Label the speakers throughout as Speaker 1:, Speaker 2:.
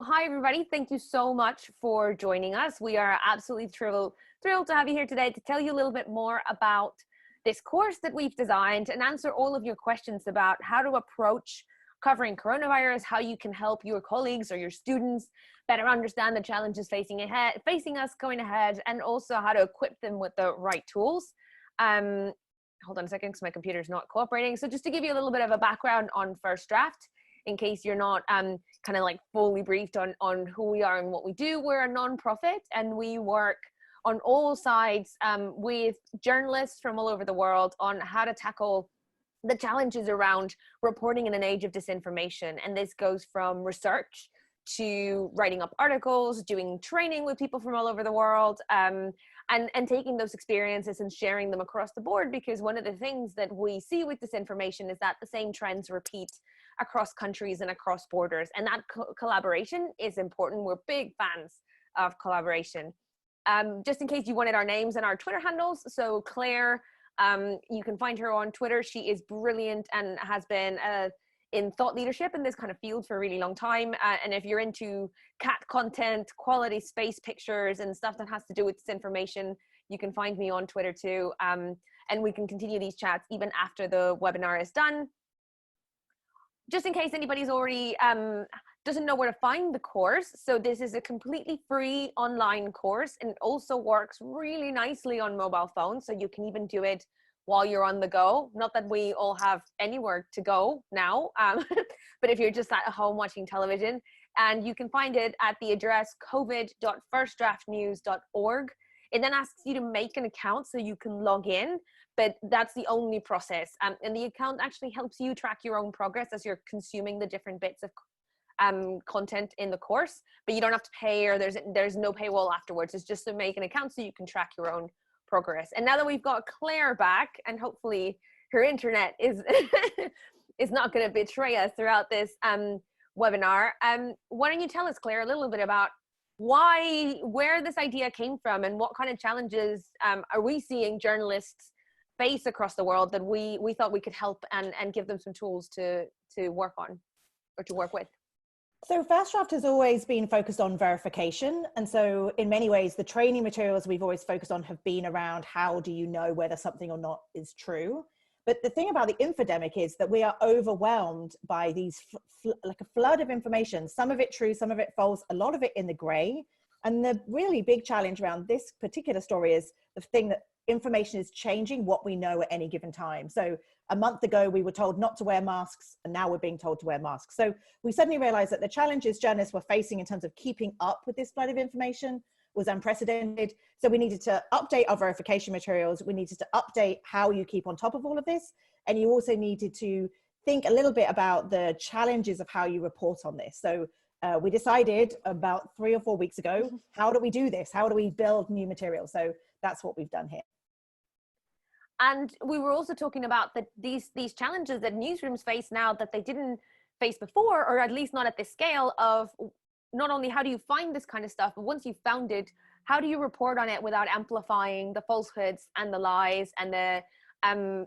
Speaker 1: Hi, everybody. Thank you so much for joining us. We are absolutely thrilled to have you here today to tell you a little bit more about this course that we've designed and answer all of your questions about how to approach covering coronavirus, how you can help your colleagues or your students better understand the challenges facing us going ahead, and also how to equip them with the right tools. Hold on a second because my computer's not cooperating. So just to give you a little bit of a background on First Draft, in case you're not kind of like fully briefed on who we are and what we do. We're a non-profit and we work on all sides with journalists from all over the world on how to tackle the challenges around reporting in an age of disinformation. And this goes from research to writing up articles, doing training with people from all over the world, and taking those experiences and sharing them across the board, because one of the things that we see with disinformation is that the same trends repeat across countries and across borders, and that collaboration is important. We're big fans of collaboration. Just in case you wanted our names and our Twitter handles, so Claire, you can find her on Twitter. She is brilliant and has been in thought leadership in this kind of field for a really long time. And if you're into cat content, quality space pictures, and stuff that has to do with disinformation, you can find me on Twitter too. And we can continue these chats even after the webinar is done. Just in case anybody's already doesn't know where to find the course, so this is a completely free online course, and it also works really nicely on mobile phones, so you can even do it while you're on the go. Not that we all have anywhere to go now, but if you're just at home watching television, and you can find it at the address covid.firstdraftnews.org. It then asks you to make an account so you can log in, but that's the only process. And the account actually helps you track your own progress as you're consuming the different bits of content in the course, but you don't have to pay, or there's no paywall afterwards. It's just to make an account so you can track your own progress. And now that we've got Claire back, and hopefully her internet is is not going to betray us throughout this webinar, why don't you tell us, Claire, a little bit about where this idea came from, and what kind of challenges are we seeing journalists face across the world that we thought we could help and give them some tools to work on or to work with.
Speaker 2: So First Draft has always been focused on verification. And so in many ways, the training materials we've always focused on have been around how do you know whether something or not is true. But the thing about the infodemic is that we are overwhelmed by these like a flood of information, some of it true, some of it false, a lot of it in the gray. And the really big challenge around this particular story is the thing that information is changing what we know at any given time. So a month ago, we were told not to wear masks, and now we're being told to wear masks. So we suddenly realized that the challenges journalists were facing in terms of keeping up with this flood of information was unprecedented. So we needed to update our verification materials. We needed to update how you keep on top of all of this. And you also needed to think a little bit about the challenges of how you report on this. So we decided about 3 or 4 weeks ago, how do we do this? How do we build new materials? So that's what we've done here.
Speaker 1: And we were also talking about that these challenges that newsrooms face now that they didn't face before, or at least not at this scale, of not only how do you find this kind of stuff, but once you've found it, how do you report on it without amplifying the falsehoods and the lies and the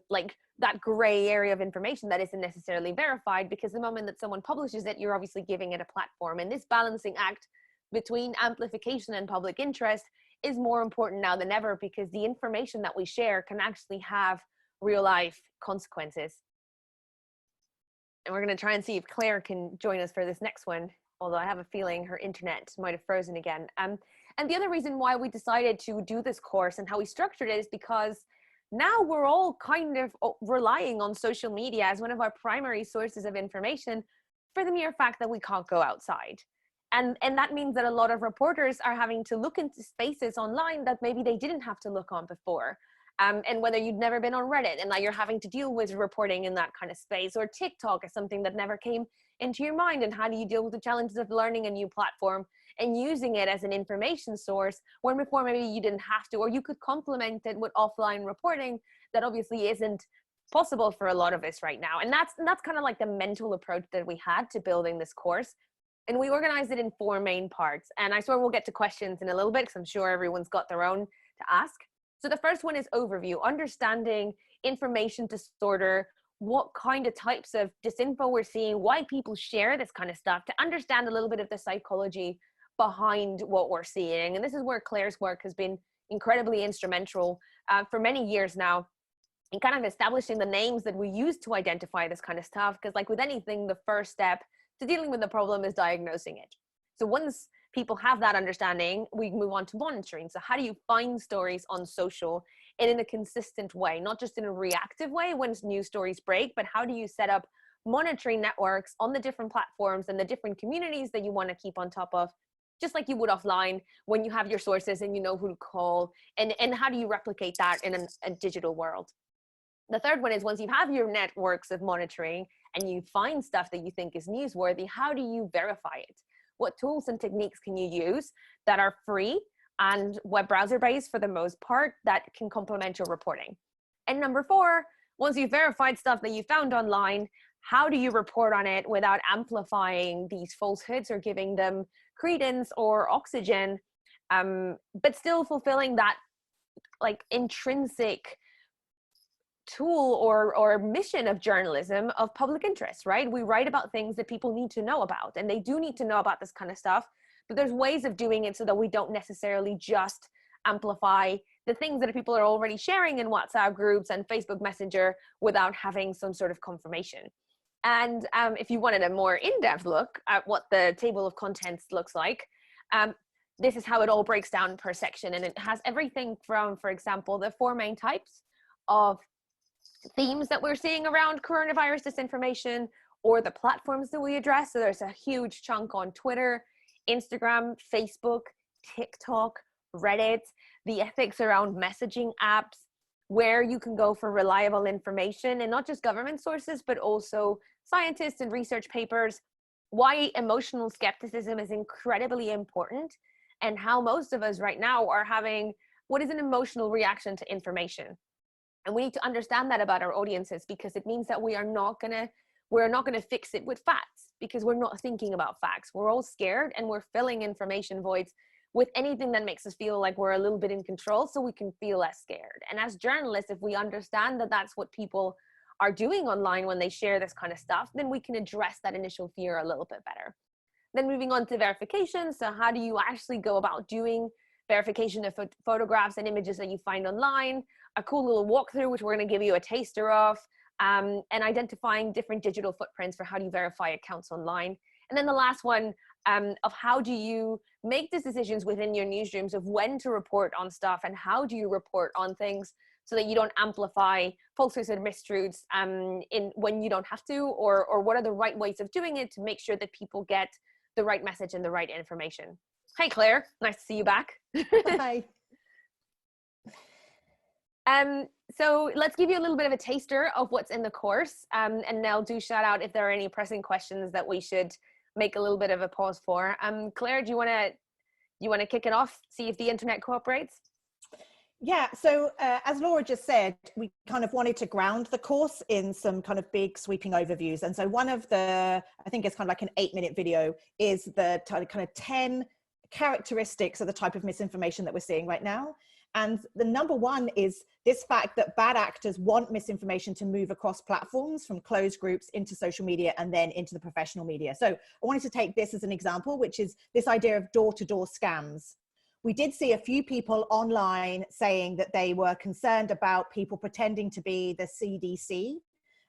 Speaker 1: like that gray area of information that isn't necessarily verified, because the moment that someone publishes it, you're obviously giving it a platform. And this balancing act between amplification and public interest is more important now than ever, because the information that we share can actually have real life consequences. And we're going to try and see if Claire can join us for this next one, although I have a feeling her internet might have frozen again. And the other reason why we decided to do this course and how we structured it is because now we're all kind of relying on social media as one of our primary sources of information, for the mere fact that we can't go outside. And that means that a lot of reporters are having to look into spaces online that maybe they didn't have to look on before. And whether you'd never been on Reddit and now you're having to deal with reporting in that kind of space, or TikTok is something that never came into your mind, and how do you deal with the challenges of learning a new platform and using it as an information source when before maybe you didn't have to, or you could complement it with offline reporting that obviously isn't possible for a lot of us right now. And that's kind of like the mental approach that we had to building this course. And we organized it in 4 main parts. And I swear we'll get to questions in a little bit, because I'm sure everyone's got their own to ask. So the first one is overview, understanding information disorder, what kind of types of disinfo we're seeing, why people share this kind of stuff, to understand a little bit of the psychology behind what we're seeing. And this is where Claire's work has been incredibly instrumental for many years now, in kind of establishing the names that we use to identify this kind of stuff. Because like with anything, the first step to dealing with the problem is diagnosing it. So once people have that understanding, we move on to monitoring. So how do you find stories on social and in a consistent way, not just in a reactive way when news stories break, but how do you set up monitoring networks on the different platforms and the different communities that you want to keep on top of, just like you would offline when you have your sources and you know who to call, and how do you replicate that in a digital world? The third one is, once you have your networks of monitoring and you find stuff that you think is newsworthy, how do you verify it? What tools and techniques can you use that are free and web browser based for the most part that can complement your reporting? And number four, once you've verified stuff that you found online, how do you report on it without amplifying these falsehoods or giving them credence or oxygen, but still fulfilling that like intrinsic tool or mission of journalism of public interest, right? We write about things that people need to know about, and they do need to know about this kind of stuff, but there's ways of doing it so that we don't necessarily just amplify the things that people are already sharing in WhatsApp groups and Facebook Messenger without having some sort of confirmation. And if you wanted a more in-depth look at what the table of contents looks like, this is how it all breaks down per section. And it has everything from, for example, the 4 main types of themes that we're seeing around coronavirus disinformation, or the platforms that we address. So there's a huge chunk on Twitter, Instagram, Facebook, TikTok, Reddit, the ethics around messaging apps, where you can go for reliable information, and not just government sources, but also scientists and research papers, why emotional skepticism is incredibly important, and how most of us right now are having what is an emotional reaction to information. And we need to understand that about our audiences, because it means that we're not gonna fix it with facts, because we're not thinking about facts. We're all scared, and we're filling information voids with anything that makes us feel like we're a little bit in control, so we can feel less scared. And as journalists, if we understand that that's what people are doing online when they share this kind of stuff, then we can address that initial fear a little bit better. Then moving on to verification. So how do you actually go about doing verification of photographs and images that you find online? A cool little walkthrough, which we're going to give you a taster of, and identifying different digital footprints for how do you verify accounts online. And then the last one of how do you make these decisions within your newsrooms of when to report on stuff, and how do you report on things so that you don't amplify falsehoods and mistruths when you don't have to, or what are the right ways of doing it to make sure that people get the right message and the right information. Hi, Claire. Nice to see you back.
Speaker 2: Hi.
Speaker 1: So let's give you a little bit of a taster of what's in the course, and Nell, do shout out if there are any pressing questions that we should make a little bit of a pause for. Claire, do you want to kick it off, see if the internet cooperates?
Speaker 2: Yeah, so as Laura just said, we kind of wanted to ground the course in some kind of big sweeping overviews. And so one of the, I think it's kind of like an 8-minute video, is the kind of 10 characteristics of the type of misinformation that we're seeing right now. And the number one is this fact that bad actors want misinformation to move across platforms from closed groups into social media and then into the professional media. So I wanted to take this as an example, which is this idea of door-to-door scams. We did see a few people online saying that they were concerned about people pretending to be the CDC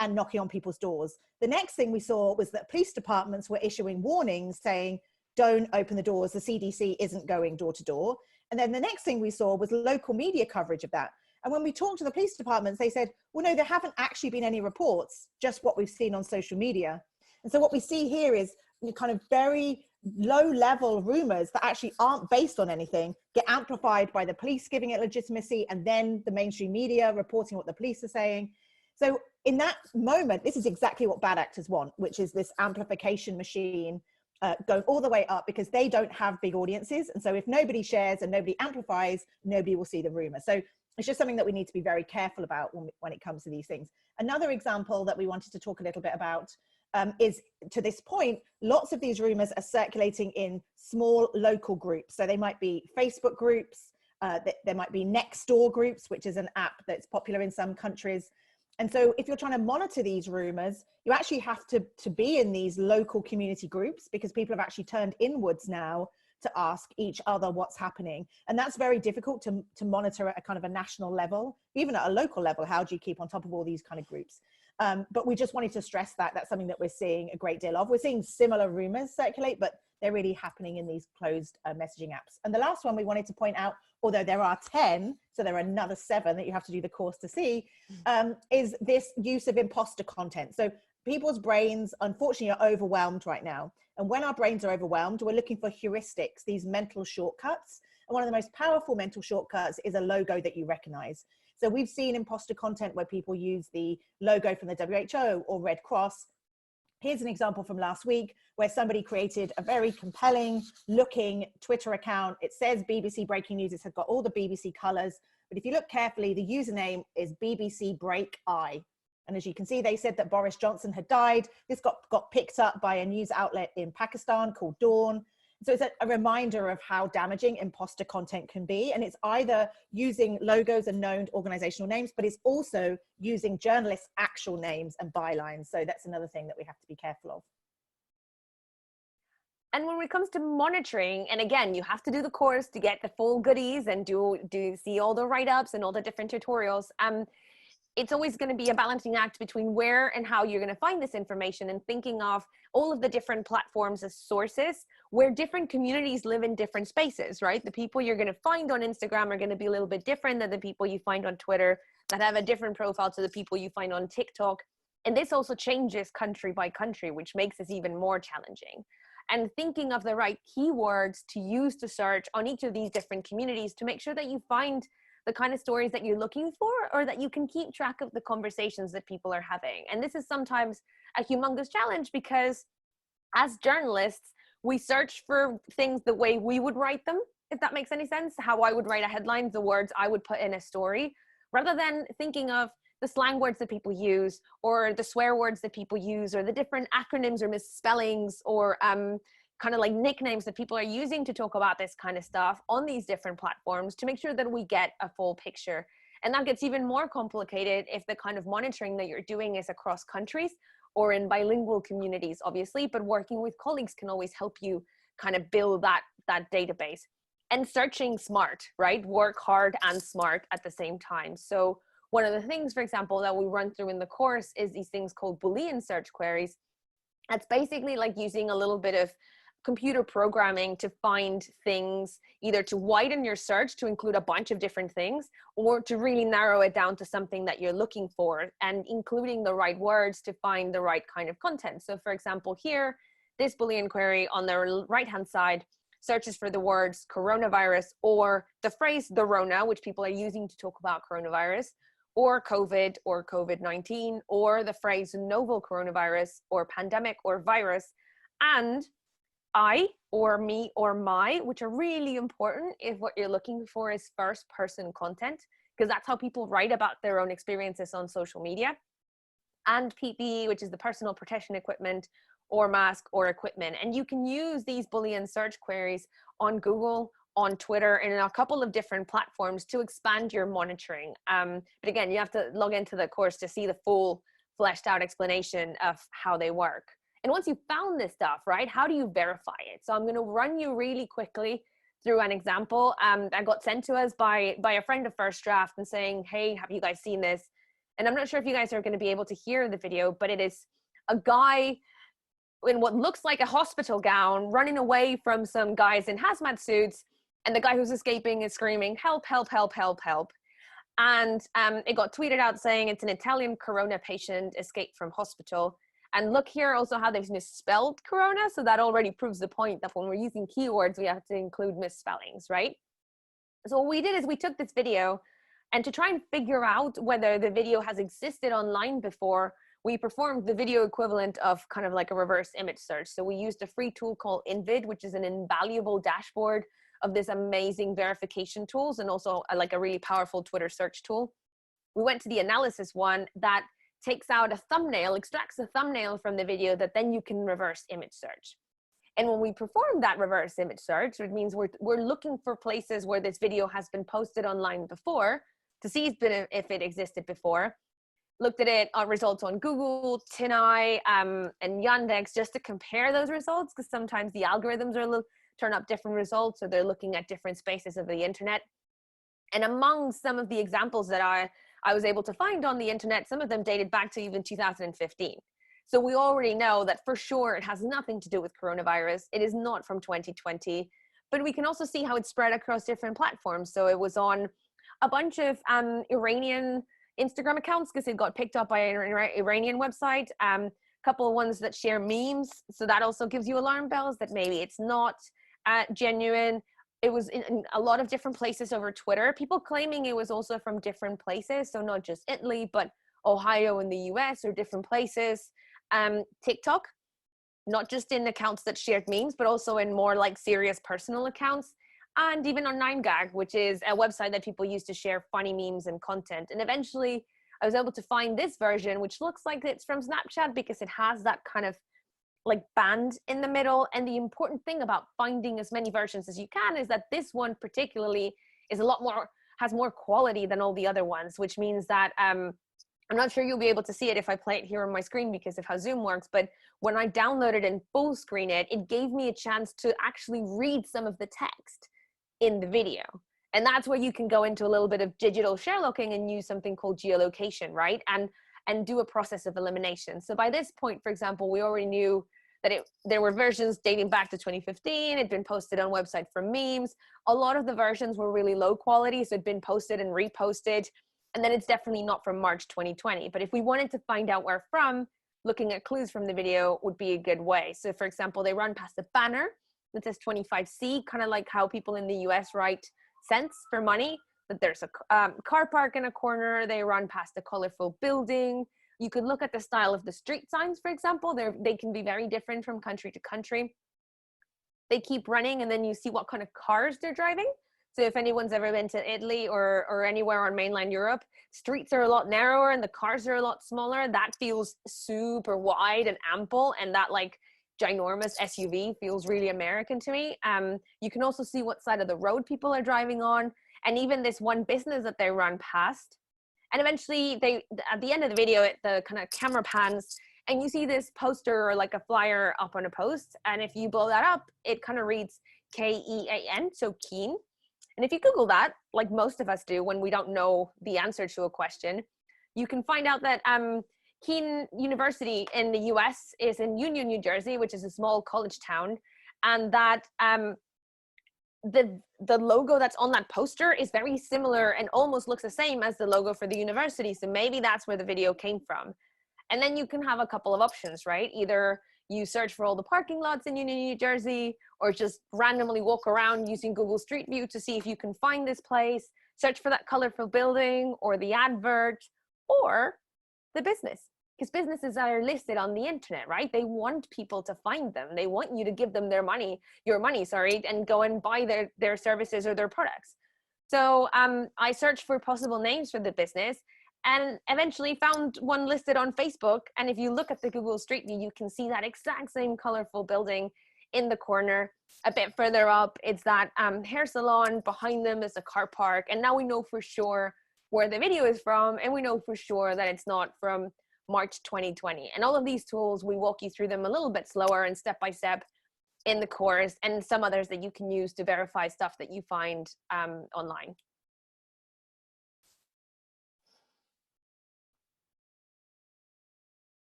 Speaker 2: and knocking on people's doors. The next thing we saw was that police departments were issuing warnings saying, don't open the doors, the CDC isn't going door to door. And then the next thing we saw was local media coverage of that. And when we talked to the police departments, they said, well, no, there haven't actually been any reports, just what we've seen on social media. And so what we see here is kind of very low level rumors that actually aren't based on anything get amplified by the police giving it legitimacy, and then the mainstream media reporting what the police are saying. So in that moment, this is exactly what bad actors want, which is this amplification machine going all the way up, because they don't have big audiences. And so if nobody shares and nobody amplifies, nobody will see the rumor. So it's just something that we need to be very careful about when it comes to these things. Another example that we wanted to talk a little bit about is, to this point, lots of these rumors are circulating in small local groups. So they might be Facebook groups, there might be next door groups, which is an app that's popular in some countries. And so if you're trying to monitor these rumors, you actually have to be in these local community groups, because people have actually turned inwards now to ask each other what's happening. And that's very difficult to monitor at a kind of a national level. Even at a local level, how do you keep on top of all these kind of groups? But we just wanted to stress that that's something that we're seeing a great deal of. We're seeing similar rumors circulate, but they're really happening in these closed messaging apps. And the last one we wanted to point out, although there are 10, so there are another 7 that you have to do the course to see, is this use of imposter content. So people's brains, unfortunately, are overwhelmed right now. And when our brains are overwhelmed, we're looking for heuristics, these mental shortcuts. And one of the most powerful mental shortcuts is a logo that you recognize. So we've seen imposter content where people use the logo from the WHO or Red Cross. Here's an example from last week where somebody created a very compelling looking Twitter account. It says BBC Breaking News. It's got all the BBC colors. But if you look carefully, the username is BBC Break I. And as you can see, they said that Boris Johnson had died. This got picked up by a news outlet in Pakistan called Dawn. So it's a reminder of how damaging imposter content can be. And it's either using logos and known organizational names, but it's also using journalists' actual names and bylines. So that's another thing that we have to be careful of.
Speaker 1: And when it comes to monitoring, and again, you have to do the course to get the full goodies and do see all the write-ups and all the different tutorials. It's always going to be a balancing act between where and how you're going to find this information, and thinking of all of the different platforms as sources where different communities live in different spaces, right? The people you're going to find on Instagram are going to be a little bit different than the people you find on Twitter, that have a different profile to the people you find on TikTok. And this also changes country by country, which makes this even more challenging. And thinking of the right keywords to use to search on each of these different communities to make sure that you find the kind of stories that you're looking for, or that you can keep track of the conversations that people are having. And this is sometimes a humongous challenge, because as journalists, we search for things the way we would write them, if that makes any sense. How I would write a headline, the words I would put in a story, rather than thinking of the slang words that people use, or the swear words that people use, or the different acronyms or misspellings, or kind of like nicknames that people are using to talk about this kind of stuff on these different platforms, to make sure that we get a full picture. And that gets even more complicated if the kind of monitoring that you're doing is across countries or in bilingual communities, obviously, but working with colleagues can always help you kind of build that database. And searching smart, right? Work hard and smart at the same time. So one of the things, for example, that we run through in the course is these things called Boolean search queries. That's basically like using a little bit of computer programming to find things, either to widen your search to include a bunch of different things, or to really narrow it down to something that you're looking for, and including the right words to find the right kind of content. So for example, here, this Boolean query on the right-hand side searches for the words coronavirus, or the phrase the Rona, which people are using to talk about coronavirus, or COVID or COVID-19, or the phrase novel coronavirus or pandemic or virus, and I or me or my, which are really important if what you're looking for is first person content, because that's how people write about their own experiences on social media, and PPE, which is the personal protection equipment or mask or equipment. And you can use these Boolean search queries on Google, on Twitter, and in a couple of different platforms to expand your monitoring. But again, you have to log into the course to see the full fleshed out explanation of how they work. And once you've found this stuff, right, how do you verify it? So I'm going to run you really quickly through an example that got sent to us by a friend of First Draft, and saying, hey, have you guys seen this? And I'm not sure if you guys are going to be able to hear the video, but it is a guy in what looks like a hospital gown running away from some guys in hazmat suits. And the guy who's escaping is screaming, help, help, help, help, help. And it got tweeted out saying it's an Italian corona patient escaped from hospital. And look here also how they've misspelled corona. So that already proves the point that when we're using keywords, we have to include misspellings, right? So what we did is we took this video, and to try and figure out whether the video has existed online before, we performed the video equivalent of kind of like a reverse image search. So we used a free tool called Invid, which is an invaluable dashboard of this amazing verification tools, and also like a really powerful Twitter search tool. We went to the analysis one that takes out a thumbnail, extracts a thumbnail from the video that then you can reverse image search. And when we perform that reverse image search, it means we're looking for places where this video has been posted online before to see if it existed before. looked at it on results on Google, Tinai, and Yandex, just to compare those results, because sometimes the algorithms are turn up different results, or they're looking at different spaces of the internet. And among some of the examples that I was able to find on the internet, some of them dated back to even 2015. So we already know that for sure it has nothing to do with coronavirus. It is not from 2020, but we can also see how it's spread across different platforms. So it was on a bunch of Iranian Instagram accounts, because it got picked up by an Iranian website. Couple of ones that share memes. So that also gives you alarm bells that maybe it's not genuine. It was in a lot of different places over Twitter, people claiming it was also from different places. So not just Italy, but Ohio in the US or different places. TikTok, not just in accounts that shared memes, but also in more like serious personal accounts. And even on 9gag, which is a website that people use to share funny memes and content. And eventually I was able to find this version, which looks like it's from Snapchat because it has that kind of like band in the middle. And the important thing about finding as many versions as you can is that this one particularly is a lot more, has more quality than all the other ones, which means that I'm not sure you'll be able to see it if I play it here on my screen because of how Zoom works, but when I downloaded and full screen it, it gave me a chance to actually read some of the text in the video. And that's where you can go into a little bit of digital Sherlocking and use something called geolocation, right? And do a process of elimination. So by this point, for example, we already knew that there were versions dating back to 2015. It'd been posted on website for memes. A lot of the versions were really low quality, so it'd been posted and reposted. And then it's definitely not from March 2020. But if we wanted to find out where from, looking at clues from the video would be a good way. So for example, they run past a banner that says 25C, kind of like how people in the US write cents for money, that there's a car park in a corner. They run past a colorful building. You could look at the style of the street signs, for example. They can be very different from country to country. They keep running, and then you see what kind of cars they're driving. So if anyone's ever been to Italy or anywhere on mainland Europe, streets are a lot narrower and the cars are a lot smaller. That feels super wide and ample, and that like ginormous SUV feels really American to me. You can also see what side of the road people are driving on, and even this one business that they run past. And eventually at the end of the video, the kind of camera pans and you see this poster or like a flyer up on a post. And if you blow that up, it kind of reads K-E-A-N, so keen. And if you Google that, like most of us do when we don't know the answer to a question, you can find out that Keene University in the US is in Union, New Jersey, which is a small college town. And that the logo that's on that poster is very similar and almost looks the same as the logo for the university. So maybe that's where the video came from. And then you can have a couple of options, right? Either you search for all the parking lots in Union, New Jersey, or just randomly walk around using Google Street View to see if you can find this place, search for that colorful building or the advert or the business. Because businesses are listed on the internet, right? They want people to find them. They want you to give them your money, and go and buy their services or their products. So I searched for possible names for the business and eventually found one listed on Facebook. And if you look at the Google Street View, you can see that exact same colorful building in the corner. A bit further up, it's that hair salon. Behind them is a car park. And now we know for sure where the video is from, and we know for sure that it's not from March 2020. And all of these tools, we walk you through them a little bit slower and step by step in the course, and some others that you can use to verify stuff that you find online.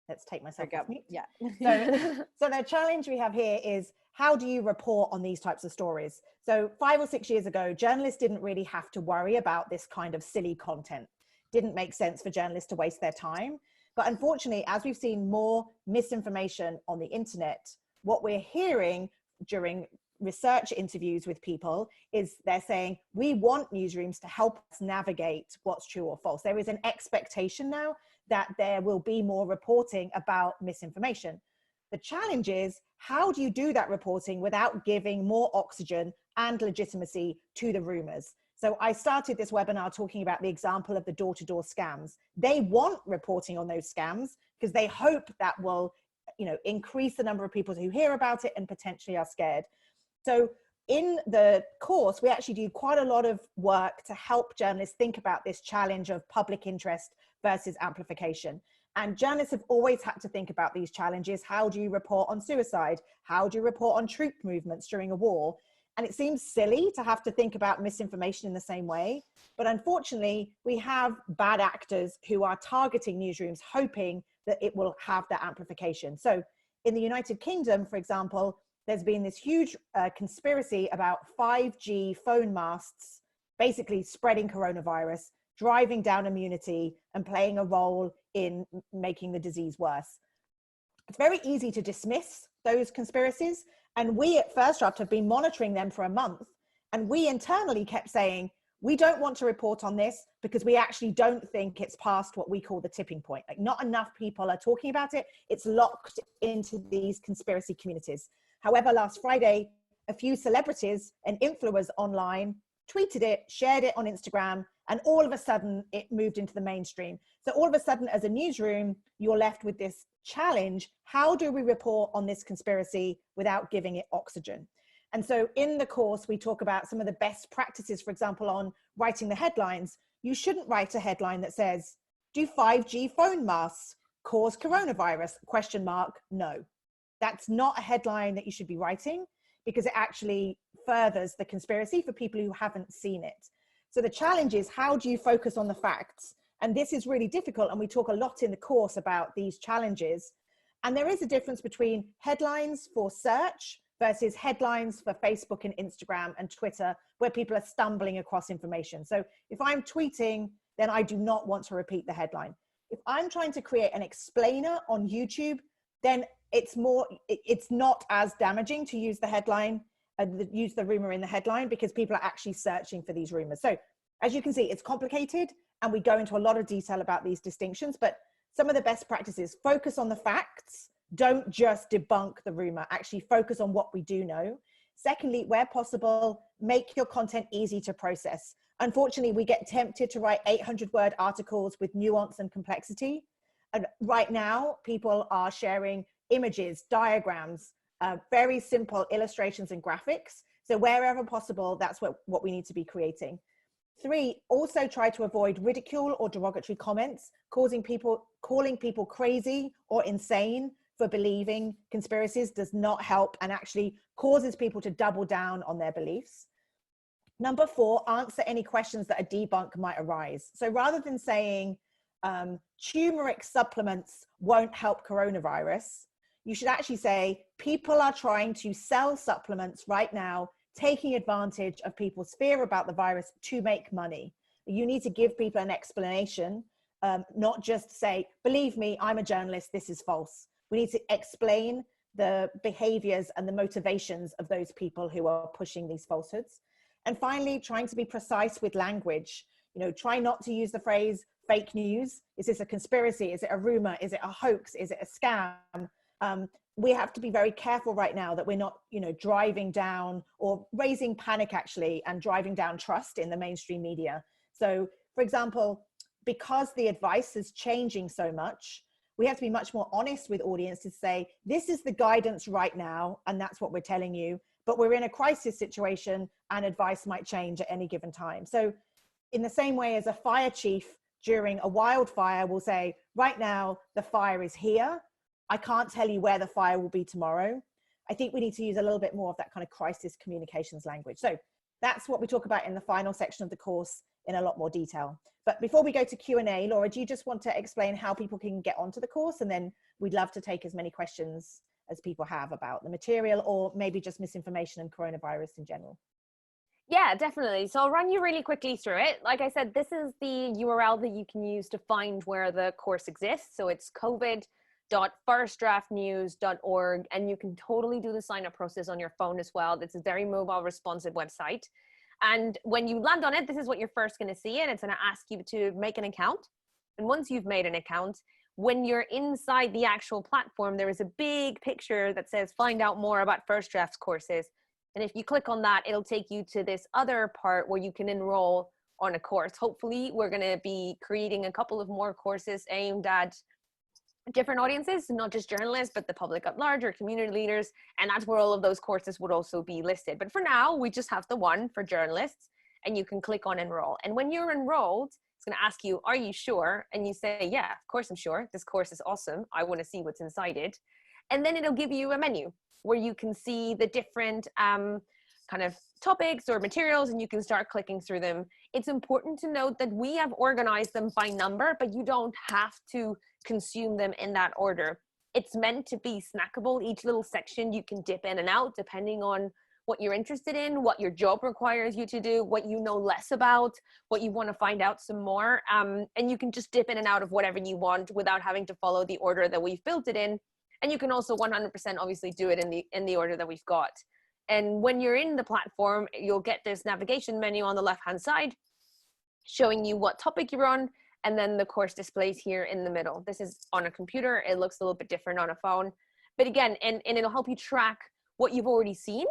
Speaker 2: Let's take myself off mute.
Speaker 1: Yeah.
Speaker 2: So the challenge we have here is, how do you report on these types of stories? So 5 or 6 years ago, journalists didn't really have to worry about this kind of silly content. Didn't make sense for journalists to waste their time. But unfortunately, as we've seen more misinformation on the internet, what we're hearing during research interviews with people is they're saying, we want newsrooms to help us navigate what's true or false. There is an expectation now that there will be more reporting about misinformation. The challenge is, how do you do that reporting without giving more oxygen and legitimacy to the rumors? So I started this webinar talking about the example of the door-to-door scams. They want reporting on those scams because they hope that will, increase the number of people who hear about it and potentially are scared. So in the course, we actually do quite a lot of work to help journalists think about this challenge of public interest versus amplification. And journalists have always had to think about these challenges. How do you report on suicide? How do you report on troop movements during a war? And it seems silly to have to think about misinformation in the same way. But unfortunately, we have bad actors who are targeting newsrooms, hoping that it will have that amplification. So in the United Kingdom, for example, there's been this huge conspiracy about 5G phone masts basically spreading coronavirus, driving down immunity, and playing a role in making the disease worse. It's very easy to dismiss those conspiracies. And we at First Draft have been monitoring them for a month. And we internally kept saying, we don't want to report on this because we actually don't think it's past what we call the tipping point. Like, not enough people are talking about it. It's locked into these conspiracy communities. However, last Friday, a few celebrities and influencers online tweeted it, shared it on Instagram, and all of a sudden it moved into the mainstream. So all of a sudden, as a newsroom, you're left with this challenge. How do we report on this conspiracy without giving it oxygen? And so in the course, we talk about some of the best practices, for example, on writing the headlines. You shouldn't write a headline that says, do 5G phone masts cause coronavirus? ? No. That's not a headline that you should be writing, because it actually furthers the conspiracy for people who haven't seen it. So the challenge is, how do you focus on the facts? And this is really difficult. And we talk a lot in the course about these challenges. And there is a difference between headlines for search versus headlines for Facebook and Instagram and Twitter, where people are stumbling across information. So if I'm tweeting, then I do not want to repeat the headline. If I'm trying to create an explainer on YouTube, then it's not as damaging to use the headline, use the rumor in the headline, because people are actually searching for these rumors. So as you can see, it's complicated, and we go into a lot of detail about these distinctions, but some of the best practices: focus on the facts. Don't just debunk the rumor, actually focus on what we do know. Secondly, where possible, make your content easy to process. Unfortunately, we get tempted to write 800-word articles with nuance and complexity. And right now, people are sharing images, diagrams, very simple illustrations and graphics. So wherever possible, that's what we need to be creating. 3, also try to avoid ridicule or derogatory comments, calling people crazy or insane for believing conspiracies does not help, and actually causes people to double down on their beliefs. Number 4, answer any questions that a debunk might arise. So rather than saying turmeric supplements won't help coronavirus, you should actually say people are trying to sell supplements right now, taking advantage of people's fear about the virus to make money. You need to give people an explanation, not just say, believe me, I'm a journalist, this is false. We need to explain the behaviors and the motivations of those people who are pushing these falsehoods. And finally, trying to be precise with language. Try not to use the phrase fake news. Is this a conspiracy? Is it a rumor? Is it a hoax? Is it a scam? We have to be very careful right now that we're not, driving down or raising panic, actually, and driving down trust in the mainstream media. So, for example, because the advice is changing so much, we have to be much more honest with audiences to say, this is the guidance right now, and that's what we're telling you, but we're in a crisis situation and advice might change at any given time. So in the same way as a fire chief during a wildfire will say, right now, the fire is here. I can't tell you where the fire will be tomorrow. I think we need to use a little bit more of that kind of crisis communications language. So that's what we talk about in the final section of the course in a lot more detail. But before we go to Q&A, Laura, do you just want to explain how people can get onto the course? And then we'd love to take as many questions as people have about the material, or maybe just misinformation and coronavirus in general.
Speaker 1: Yeah, definitely. So I'll run you really quickly through it. Like I said, this is the URL that you can use to find where the course exists. So it's covid.firstdraftnews.org, and you can totally do the sign up process on your phone as well. It's a very mobile responsive website. And when you land on it, this is what you're first going to see, and it's going to ask you to make an account. And once you've made an account, when you're inside the actual platform, there is a big picture that says find out more about First Draft's courses. And if you click on that, it'll take you to this other part where you can enroll on a course. Hopefully, we're going to be creating a couple of more courses aimed at different audiences, not just journalists, but the public at large or community leaders. And that's where all of those courses would also be listed. But for now, we just have the one for journalists, and you can click on enroll. And when you're enrolled, it's going to ask you, are you sure? And you say, yeah, of course I'm sure. This course is awesome. I want to see what's inside it. And then it'll give you a menu where you can see the different kind of topics or materials, and you can start clicking through them. It's important to note that we have organized them by number, but you don't have to consume them in that order. It's meant to be snackable. Each little section you can dip in and out depending on what you're interested in, what your job requires you to do, what you know less about, what you want to find out some more. And you can just dip in and out of whatever you want without having to follow the order that we've built it in. And you can also 100% obviously do it in the order that we've got. And when you're in the platform, you'll get this navigation menu on the left-hand side showing you what topic you're on, and then the course displays here in the middle. This is on a computer. It looks a little bit different on a phone. But again, and it'll help you track what you've already seen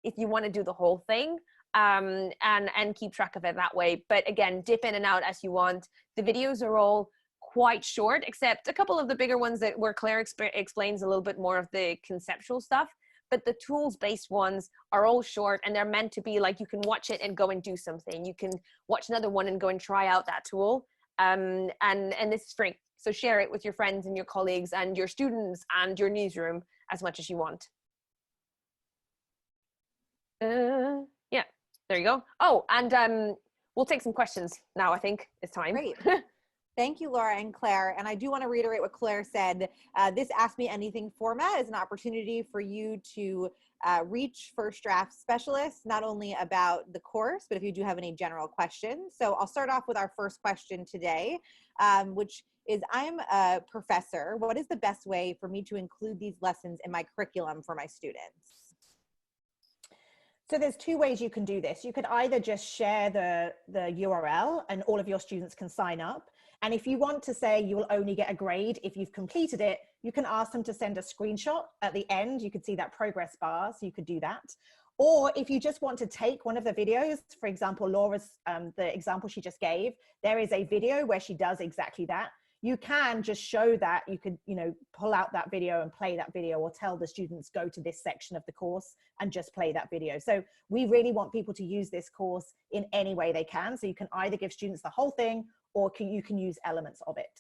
Speaker 1: if you want to do the whole thing, and keep track of it that way. But again, dip in and out as you want. The videos are all quite short, except a couple of the bigger ones where Claire explains a little bit more of the conceptual stuff. But the tools-based ones are all short, and they're meant to be like you can watch it and go and do something. You can watch another one and go and try out that tool. And this is free. So share it with your friends and your colleagues and your students and your newsroom as much as you want. Yeah, there you go. Oh, and we'll take some questions now. I think it's time.
Speaker 3: Great. Thank you, Laura and Claire. And I do want to reiterate what Claire said. This Ask Me Anything format is an opportunity for you to reach first draft specialists, not only about the course, but if you do have any general questions. So I'll start off with our first question today, which is, I'm a professor. What is the best way for me to include these lessons in my curriculum for my students?
Speaker 2: So there's two ways you can do this. You could either just share the URL and all of your students can sign up. And if you want to say you will only get a grade if you've completed it, you can ask them to send a screenshot at the end. You could see that progress bar, so you could do that. Or if you just want to take one of the videos, for example, Laura's, the example she just gave, there is a video where she does exactly that. You can just show that. You could, pull out that video and play that video, or tell the students go to this section of the course and just play that video. So we really want people to use this course in any way they can. So you can either give students the whole thing, or you can use elements of it.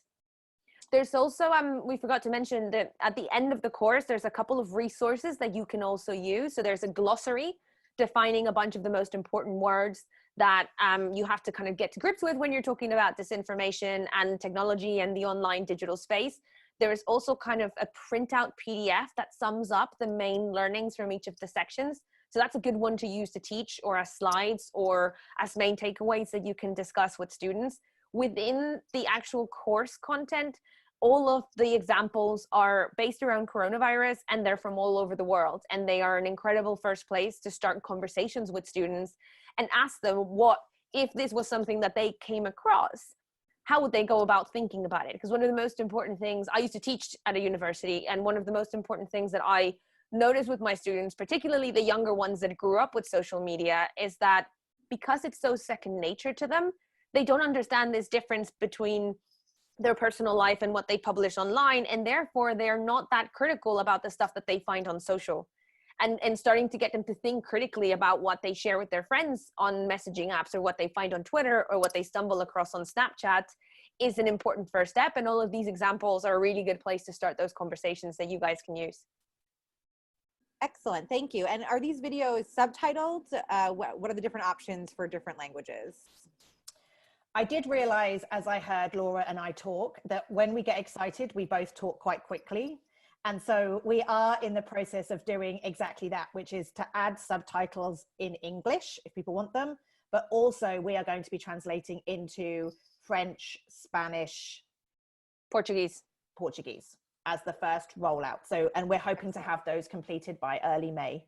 Speaker 1: There's also, we forgot to mention that at the end of the course, there's a couple of resources that you can also use. So there's a glossary defining a bunch of the most important words that you have to kind of get to grips with when you're talking about disinformation and technology and the online digital space. There is also kind of a printout PDF that sums up the main learnings from each of the sections. So that's a good one to use to teach, or as slides, or as main takeaways that you can discuss with students. Within the actual course content, all of the examples are based around coronavirus, and they're from all over the world. And they are an incredible first place to start conversations with students and ask them, what if this was something that they came across? How would they go about thinking about it? Because one of the most important things, I used to teach at a university, and one of the most important things that I noticed with my students, particularly the younger ones that grew up with social media, is that because it's so second nature to them, they don't understand this difference between their personal life and what they publish online, and therefore they're not that critical about the stuff that they find on social. And starting to get them to think critically about what they share with their friends on messaging apps, or what they find on Twitter, or what they stumble across on Snapchat, is an important first step. And all of these examples are a really good place to start those conversations that you guys can use.
Speaker 3: Excellent, thank you. And are these videos subtitled? What are the different options for different languages?
Speaker 2: I did realize, as I heard Laura and I talk, that when we get excited, we both talk quite quickly. And so we are in the process of doing exactly that, which is to add subtitles in English if people want them, but also we are going to be translating into French, Spanish,
Speaker 1: Portuguese
Speaker 2: as the first rollout. So, and we're hoping to have those completed by early May.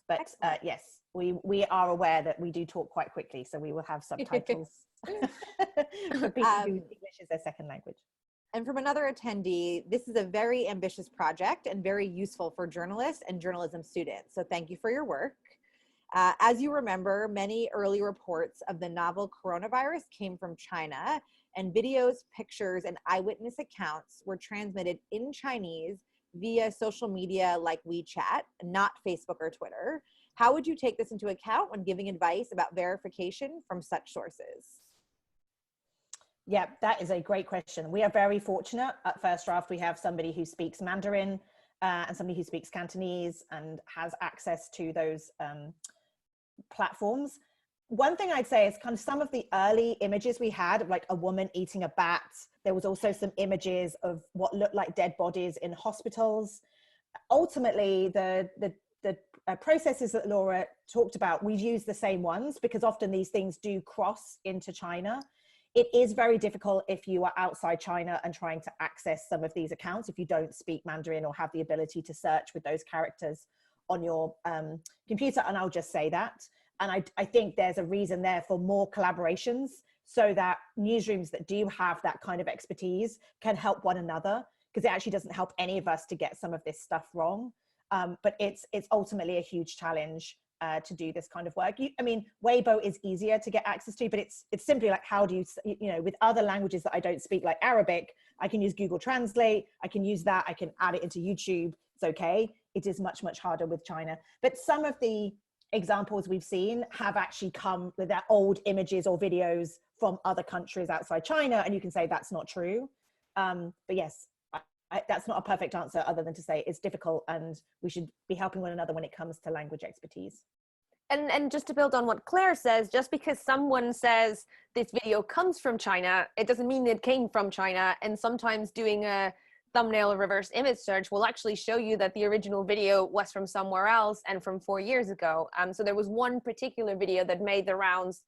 Speaker 2: But yes, we are aware that we do talk quite quickly, so we will have subtitles for people who English is their second language.
Speaker 3: And from another attendee, this is a very ambitious project and very useful for journalists and journalism students. So thank you for your work. As you remember, many early reports of the novel coronavirus came from China. and videos, pictures, and eyewitness accounts were transmitted in Chinese via social media like WeChat, not Facebook or Twitter. How would you take this into account when giving advice about verification from such sources?
Speaker 2: Yeah, that is a great question. We are very fortunate at First Draft. We have somebody who speaks Mandarin and somebody who speaks Cantonese and has access to those platforms. One thing I'd say is kind of some of the early images we had of like a woman eating a bat. There was also some images of what looked like dead bodies in hospitals. Ultimately, the processes that Laura talked about, we've used the same ones because often these things do cross into China. It is very difficult if you are outside China and trying to access some of these accounts if you don't speak Mandarin or have the ability to search with those characters on your computer. And I'll just say that. And I think there's a reason there for more collaborations so that newsrooms that do have that kind of expertise can help one another, because it actually doesn't help any of us to get some of this stuff wrong. But it's ultimately a huge challenge to do this kind of work. I mean, Weibo is easier to get access to, but it's simply like, how do you, with other languages that I don't speak, like Arabic, I can use Google Translate, I can use that, I can add it into YouTube, it's okay. It is much, much harder with China. But some of the examples we've seen have actually come with their old images or videos from other countries outside China, and you can say that's not true. But yes, that's not a perfect answer other than to say it's difficult and we should be helping one another when it comes to language expertise.
Speaker 1: And just to build on what Claire says, just because someone says this video comes from China, it doesn't mean it came from China. And sometimes doing a thumbnail reverse image search will actually show you that the original video was from somewhere else and from 4 years ago. So there was one particular video that made the rounds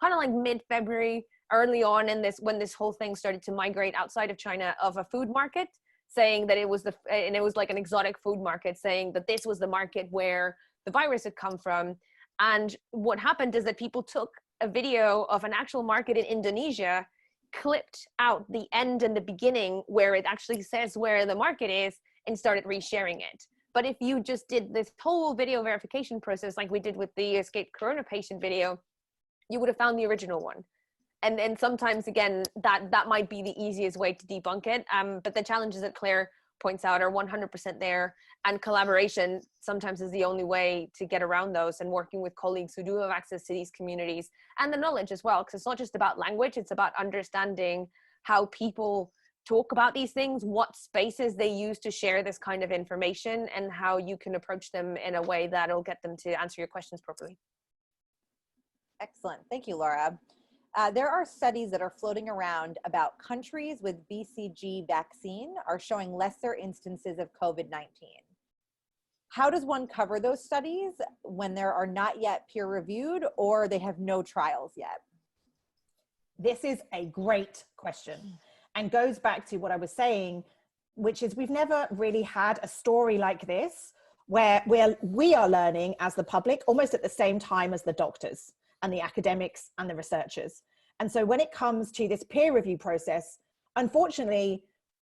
Speaker 1: kind of like mid-February, early on in this, when this whole thing started to migrate outside of China, of a food market, saying that it was and it was like an exotic food market, saying that this was the market where the virus had come from. And what happened is that people took a video of an actual market in Indonesia, clipped out the end and the beginning where it actually says where the market is, and started resharing it. But if you just did this whole video verification process like we did with the escaped corona patient video, you would have found the original one. And sometimes, again, that might be the easiest way to debunk it. But the challenges that Claire points out are 100% there. And collaboration sometimes is the only way to get around those, and working with colleagues who do have access to these communities and the knowledge as well. Because it's not just about language, it's about understanding how people talk about these things, what spaces they use to share this kind of information, and how you can approach them in a way that'll get them to answer your questions properly.
Speaker 3: Excellent. Thank you, Laura. There are studies that are floating around about countries with BCG vaccine are showing lesser instances of COVID-19. How does one cover those studies when there are not yet peer-reviewed or they have no trials yet?
Speaker 2: This is a great question and goes back to what I was saying, which is we've never really had a story like this where we are learning as the public almost at the same time as the doctors and the academics and the researchers. And so when it comes to this peer review process, unfortunately,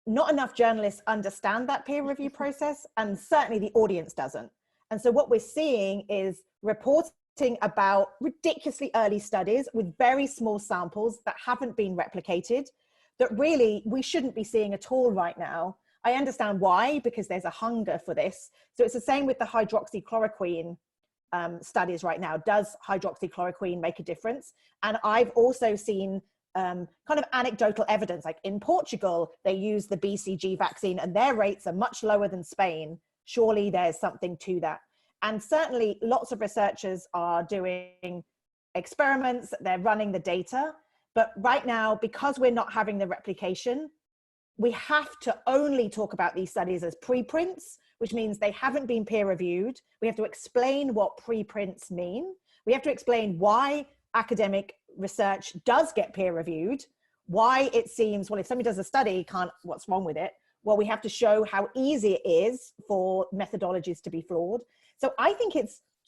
Speaker 2: not enough journalists understand that peer review process, and certainly the audience doesn't. And so what we're seeing is reporting about ridiculously early studies with very small samples that haven't been replicated, that really we shouldn't be seeing at all right now. I understand why, because there's a hunger for this. So it's the same with the hydroxychloroquine studies right now. Does hydroxychloroquine make a difference? And I've also seen kind of anecdotal evidence, like in Portugal, they use the BCG vaccine and their rates are much lower than Spain. Surely there's something to that. And certainly lots of researchers are doing experiments, they're running the data. But right now, because we're not having the replication, we have to only talk about these studies as preprints, which means they haven't been peer reviewed. We have to explain what preprints mean. We have to explain why academic research does get peer reviewed, why it seems, well, if somebody does a study, what's wrong with it? Well, we have to show how easy it is for methodologies to be flawed. So I think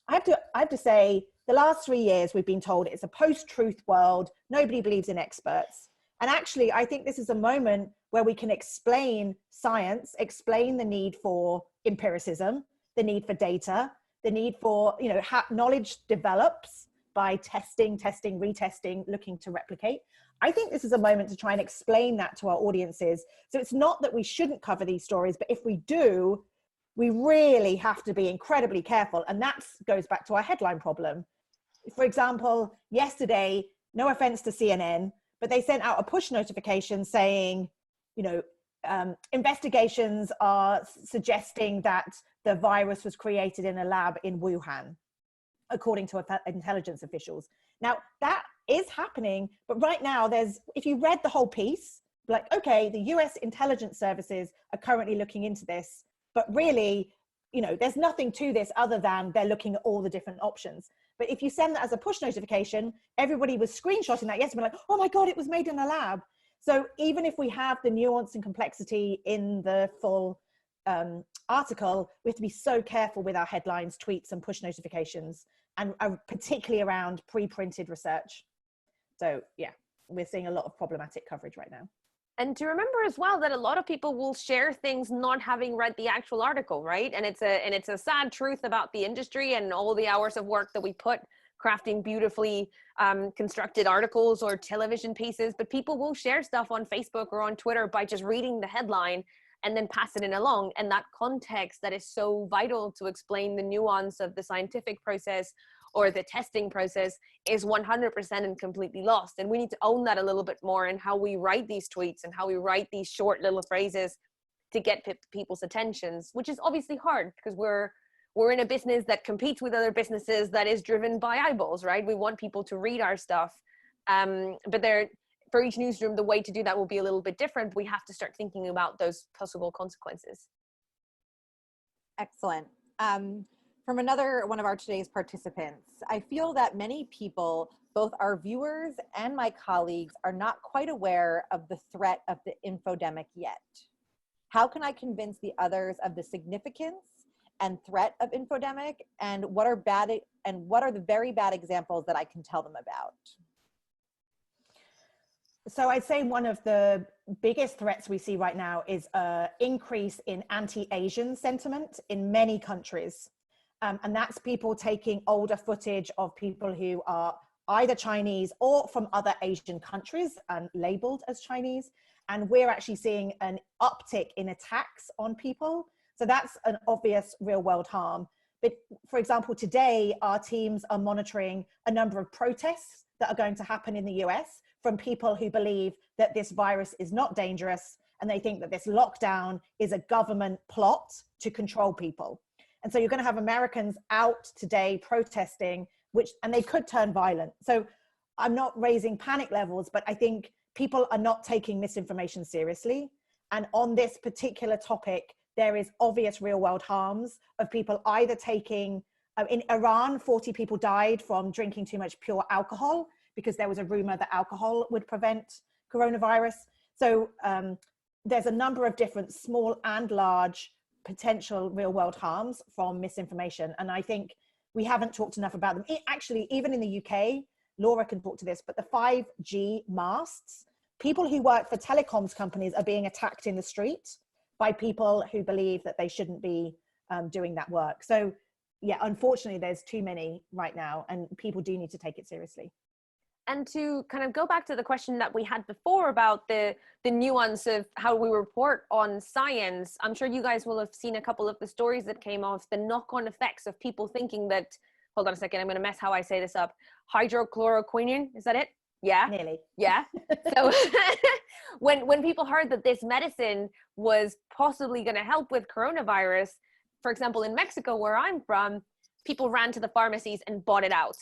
Speaker 2: I have to say, the last 3 years we've been told it's a post-truth world, nobody believes in experts. And actually, I think this is a moment where we can explain science, explain the need for empiricism, the need for data, the need for, knowledge develops by testing, retesting, looking to replicate. I think this is a moment to try and explain that to our audiences. So it's not that we shouldn't cover these stories, but if we do, we really have to be incredibly careful. And that goes back to our headline problem. For example, yesterday, no offense to CNN, but they sent out a push notification saying, you know, investigations are suggesting that the virus was created in a lab in Wuhan, according to intelligence officials. Now, that is happening, but right now if you read the whole piece, like, okay, the US intelligence services are currently looking into this, but really, you know, there's nothing to this other than they're looking at all the different options. But if you send that as a push notification, everybody was screenshotting that yesterday, like, oh my God, it was made in a lab. So even if we have the nuance and complexity in the full article, we have to be so careful with our headlines, tweets, and push notifications, and particularly around pre-printed research. So yeah, we're seeing a lot of problematic coverage right now.
Speaker 1: And to remember as well that a lot of people will share things not having read the actual article, right? And it's a sad truth about the industry and all the hours of work that we put crafting beautifully constructed articles or television pieces, but people will share stuff on Facebook or on Twitter by just reading the headline and then passing it along. And that context that is so vital to explain the nuance of the scientific process or the testing process is 100% and completely lost. And we need to own that a little bit more in how we write these tweets and how we write these short little phrases to get people's attentions, which is obviously hard because we're in a business that competes with other businesses that is driven by eyeballs, right? We want people to read our stuff. But for each newsroom, the way to do that will be a little bit different. We have to start thinking about those possible consequences.
Speaker 3: Excellent. From another one of our today's participants, I feel that many people, both our viewers and my colleagues, are not quite aware of the threat of the infodemic yet. How can I convince the others of the significance and threat of infodemic, and what are the very bad examples that I can tell them about?
Speaker 2: So I'd say one of the biggest threats we see right now is an increase in anti-Asian sentiment in many countries. And that's people taking older footage of people who are either Chinese or from other Asian countries and labeled as Chinese. And we're actually seeing an uptick in attacks on people. So that's an obvious real world harm. But for example, today, our teams are monitoring a number of protests that are going to happen in the US from people who believe that this virus is not dangerous. And they think that this lockdown is a government plot to control people. And so you're going to have Americans out today protesting, and they could turn violent. So I'm not raising panic levels, but I think people are not taking misinformation seriously. And on this particular topic, there is obvious real world harms of people either taking, in Iran, 40 people died from drinking too much pure alcohol because there was a rumor that alcohol would prevent coronavirus. So there's a number of different small and large potential real world harms from misinformation. And I think we haven't talked enough about them. Actually, even in the UK, Laura can talk to this, but the 5G masts, people who work for telecoms companies are being attacked in the street by people who believe that they shouldn't be doing that work. So yeah, unfortunately, there's too many right now, and people do need to take it seriously.
Speaker 1: And to kind of go back to the question that we had before about the nuance of how we report on science, I'm sure you guys will have seen a couple of the stories that came off the knock-on effects of people thinking that, hold on a second, I'm going to mess how I say this up, hydrochloroquine, is that it? Yeah?
Speaker 2: Nearly.
Speaker 1: Yeah. So when people heard that this medicine was possibly going to help with coronavirus, for example, in Mexico, where I'm from, people ran to the pharmacies and bought it out.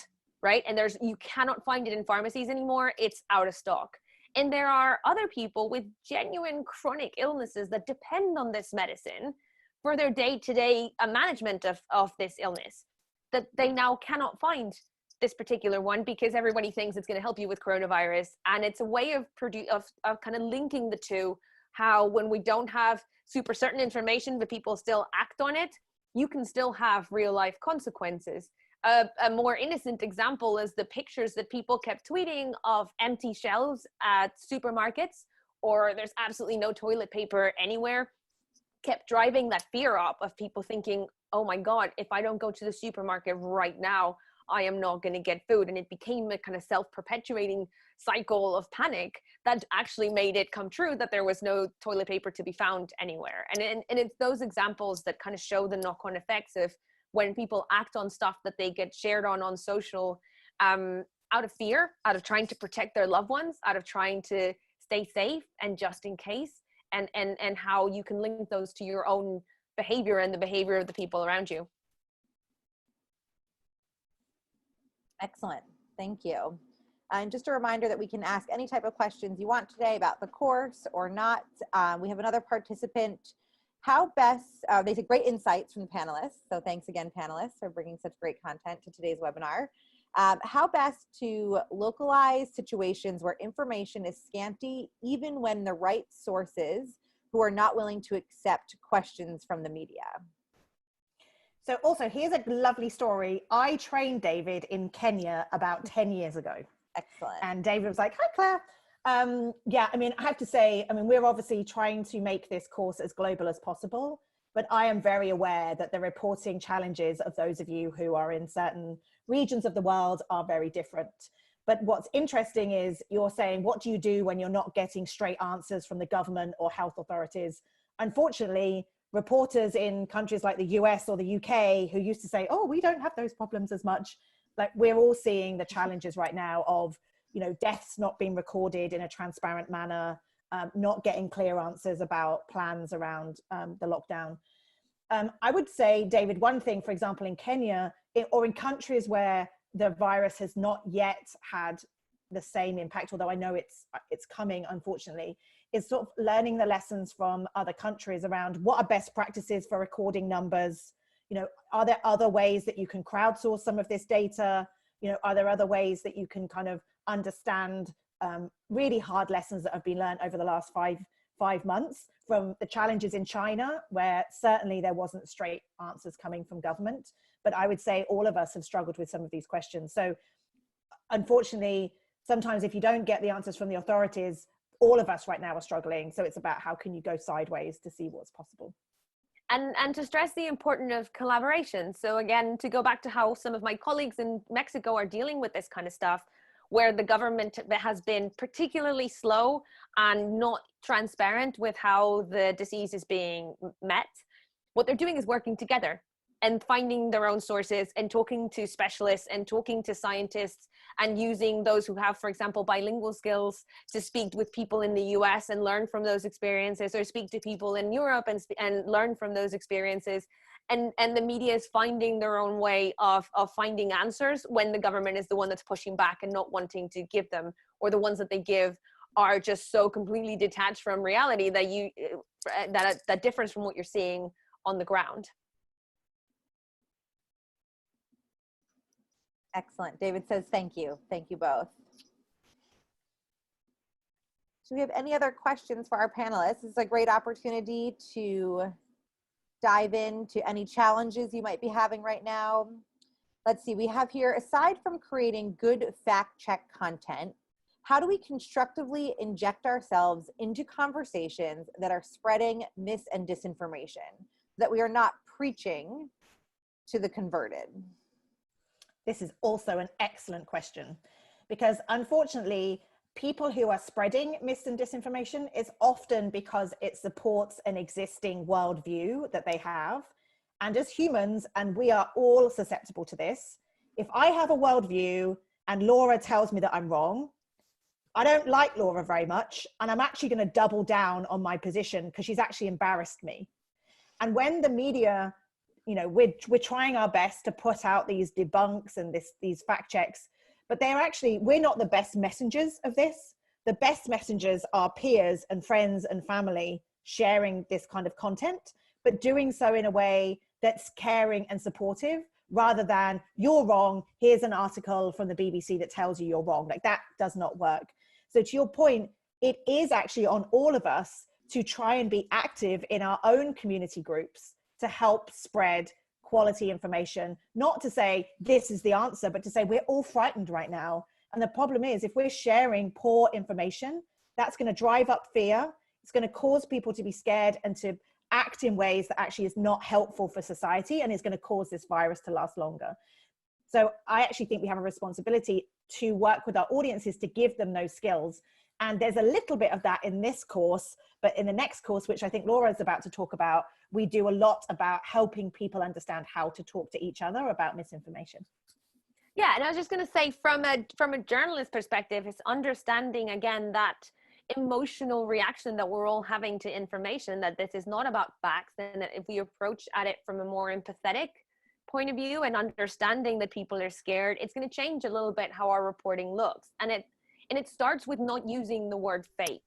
Speaker 1: Right? And you cannot find it in pharmacies anymore. It's out of stock. And there are other people with genuine chronic illnesses that depend on this medicine for their day-to-day management of this illness, that they now cannot find this particular one because everybody thinks it's going to help you with coronavirus. And it's a way of kind of linking the two, how when we don't have super certain information, but people still act on it, you can still have real life consequences. A more innocent example is the pictures that people kept tweeting of empty shelves at supermarkets, or there's absolutely no toilet paper anywhere, kept driving that fear up of people thinking, oh my God, if I don't go to the supermarket right now, I am not going to get food. And it became a kind of self-perpetuating cycle of panic that actually made it come true that there was no toilet paper to be found anywhere. And it's those examples that kind of show the knock-on effects of when people act on stuff that they get shared on social, out of fear, out of trying to protect their loved ones, out of trying to stay safe and just in case, and how you can link those to your own behavior and the behavior of the people around you.
Speaker 3: Excellent. Thank you. And just a reminder that we can ask any type of questions you want today about the course or not. We have another participant. How best, they said great insights from the panelists. So thanks again, panelists, for bringing such great content to today's webinar. How best to localize situations where information is scanty, even when the right sources who are not willing to accept questions from the media.
Speaker 2: So also, here's a lovely story. I trained David in Kenya about 10 years ago.
Speaker 3: Excellent.
Speaker 2: And David was like, hi, Claire. Yeah, I mean, I have to say, I mean, we're obviously trying to make this course as global as possible, but I am very aware that the reporting challenges of those of you who are in certain regions of the world are very different. But what's interesting is you're saying, what do you do when you're not getting straight answers from the government or health authorities? Unfortunately, reporters in countries like the US or the UK who used to say, oh, we don't have those problems as much, like we're all seeing the challenges right now of, you know, deaths not being recorded in a transparent manner, not getting clear answers about plans around the lockdown. I would say, David, one thing, for example, in Kenya or in countries where the virus has not yet had the same impact, although I know it's coming, unfortunately, is sort of learning the lessons from other countries around what are best practices for recording numbers. You know, are there other ways that you can crowdsource some of this data? You know, are there other ways that you can kind of understand really hard lessons that have been learned over the last five months from the challenges in China, where certainly there wasn't straight answers coming from government. But I would say all of us have struggled with some of these questions. So unfortunately, sometimes if you don't get the answers from the authorities, all of us right now are struggling. So it's about how can you go sideways to see what's possible.
Speaker 1: And to stress the importance of collaboration. So again, to go back to how some of my colleagues in Mexico are dealing with this kind of stuff, where the government has been particularly slow and not transparent with how the disease is being met, what they're doing is working together and finding their own sources and talking to specialists and talking to scientists and using those who have, for example, bilingual skills to speak with people in the US and learn from those experiences, or speak to people in Europe and learn from those experiences. And the media is finding their own way of finding answers when the government is the one that's pushing back and not wanting to give them, or the ones that they give are just so completely detached from reality that that differs from what you're seeing on the ground.
Speaker 3: Excellent. David says, thank you. Thank you both. Do we have any other questions for our panelists? This is a great opportunity to dive into any challenges you might be having right now. Let's see, we have here, aside from creating good fact check content, how do we constructively inject ourselves into conversations that are spreading mis and disinformation, so that we are not preaching to the converted?
Speaker 2: This is also an excellent question, because unfortunately, people who are spreading mis and disinformation is often because it supports an existing worldview that they have. And as humans, and we are all susceptible to this, if I have a worldview and Laura tells me that I'm wrong, I don't like Laura very much, and I'm actually going to double down on my position because she's actually embarrassed me. And when the media, you know, we're trying our best to put out these debunks and these fact checks, but we're not the best messengers of this. The best messengers are peers and friends and family sharing this kind of content, but doing so in a way that's caring and supportive, rather than you're wrong, here's an article from the BBC that tells you you're wrong. Like, that does not work. So to your point, it is actually on all of us to try and be active in our own community groups to help spread quality information, not to say this is the answer, but to say we're all frightened right now. And the problem is, if we're sharing poor information, that's going to drive up fear. It's going to cause people to be scared and to act in ways that actually is not helpful for society, and is going to cause this virus to last longer. So I actually think we have a responsibility to work with our audiences to give them those skills. And there's a little bit of that in this course, but in the next course, which I think Laura is about to talk about, we do a lot about helping people understand how to talk to each other about misinformation.
Speaker 1: Yeah, and I was just going to say, from a journalist perspective, it's understanding again that emotional reaction that we're all having to information, that this is not about facts, and that if we approach at it from a more empathetic point of view and understanding that people are scared, it's going to change a little bit how our reporting looks. And it starts with not using the word fake,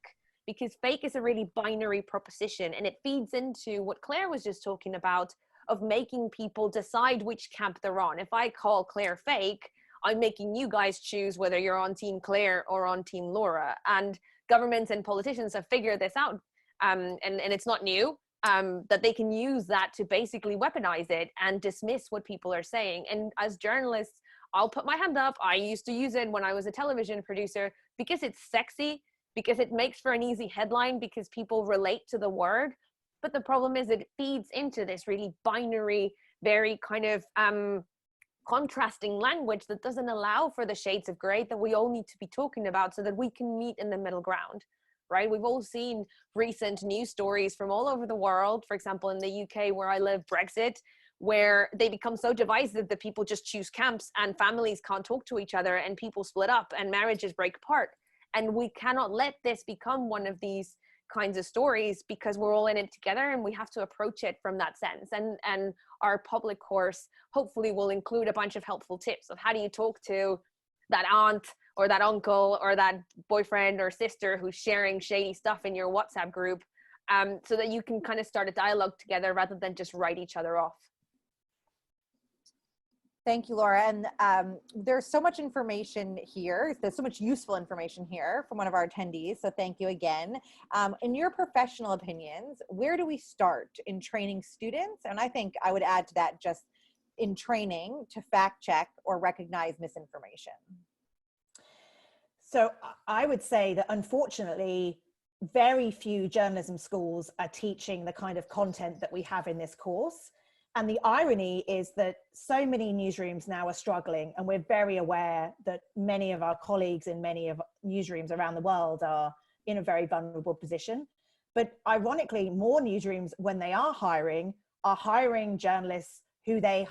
Speaker 1: because fake is a really binary proposition, and it feeds into what Claire was just talking about, of making people decide which camp they're on. If I call Claire fake, I'm making you guys choose whether you're on Team Claire or on Team Laura. And governments and politicians have figured this out, and it's not new, that they can use that to basically weaponize it and dismiss what people are saying. And as journalists, I'll put my hand up. I used to use it when I was a television producer because it's sexy, because it makes for an easy headline, because people relate to the word. But the problem is it feeds into this really binary, very kind of contrasting language that doesn't allow for the shades of gray that we all need to be talking about, so that we can meet in the middle ground, right? We've all seen recent news stories from all over the world. For example, in the UK where I live, Brexit, where they become so divisive that people just choose camps and families can't talk to each other and people split up and marriages break apart. And we cannot let this become one of these kinds of stories, because we're all in it together, and we have to approach it from that sense. And our public course hopefully will include a bunch of helpful tips of how do you talk to that aunt or that uncle or that boyfriend or sister who's sharing shady stuff in your WhatsApp group, so that you can kind of start a dialogue together rather than just write each other off.
Speaker 3: Thank you, Laura. And there's so much information here. There's so much useful information here from one of our attendees. So thank you again. In your professional opinions, where do we start in training students? And I think I would add to that, just in training to fact check or recognize misinformation.
Speaker 2: So I would say that unfortunately, very few journalism schools are teaching the kind of content that we have in this course. And the irony is that so many newsrooms now are struggling, and we're very aware that many of our colleagues in many of newsrooms around the world are in a very vulnerable position. But ironically, more newsrooms, when they are hiring journalists who they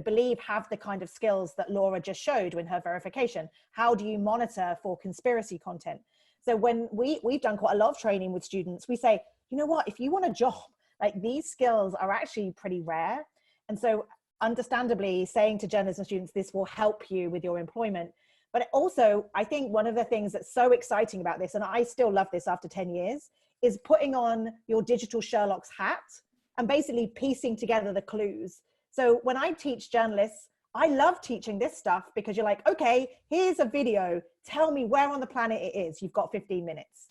Speaker 2: believe have the kind of skills that Laura just showed in her verification. How do you monitor for conspiracy content? So when we've done quite a lot of training with students, we say, you know what, if you want a job, like, these skills are actually pretty rare. And so understandably saying to journalism students, this will help you with your employment. But also, I think one of the things that's so exciting about this, and I still love this after 10 years, is putting on your digital Sherlock's hat and basically piecing together the clues. So when I teach journalists, I love teaching this stuff, because you're like, okay, here's a video. Tell me where on the planet it is. You've got 15 minutes,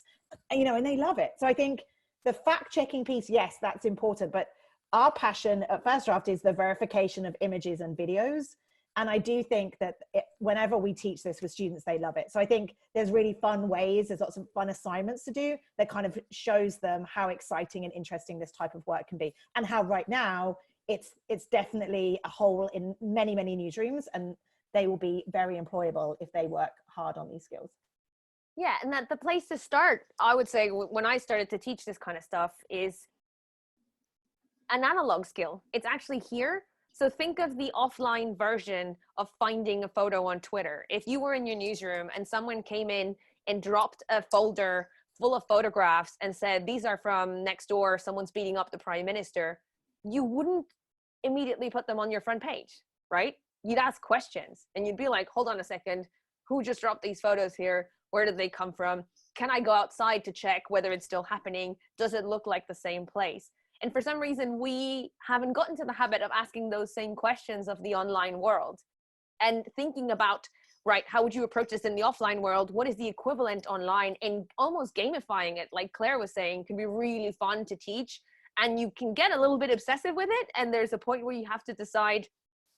Speaker 2: and they love it. So I think the fact checking piece, yes, that's important. But our passion at First Draft is the verification of images and videos. And I do think that whenever we teach this with students, they love it. So I think there's really fun ways, there's lots of fun assignments to do that kind of shows them how exciting and interesting this type of work can be, and how right now it's definitely a hole in many, many newsrooms, and they will be very employable if they work hard on these skills.
Speaker 1: Yeah, and that the place to start, I would say, when I started to teach this kind of stuff, is an analog skill. It's actually here. So think of the offline version of finding a photo on Twitter. If you were in your newsroom and someone came in and dropped a folder full of photographs and said, these are from next door, someone's beating up the prime minister, you wouldn't immediately put them on your front page, right? You'd ask questions and you'd be like, hold on a second, who just dropped these photos here? Where did they come from? Can I go outside to check whether it's still happening? Does it look like the same place? And for some reason, we haven't gotten to the habit of asking those same questions of the online world and thinking about, right, how would you approach this in the offline world? What is the equivalent online? And almost gamifying it, like Claire was saying, can be really fun to teach. And you can get a little bit obsessive with it. And there's a point where you have to decide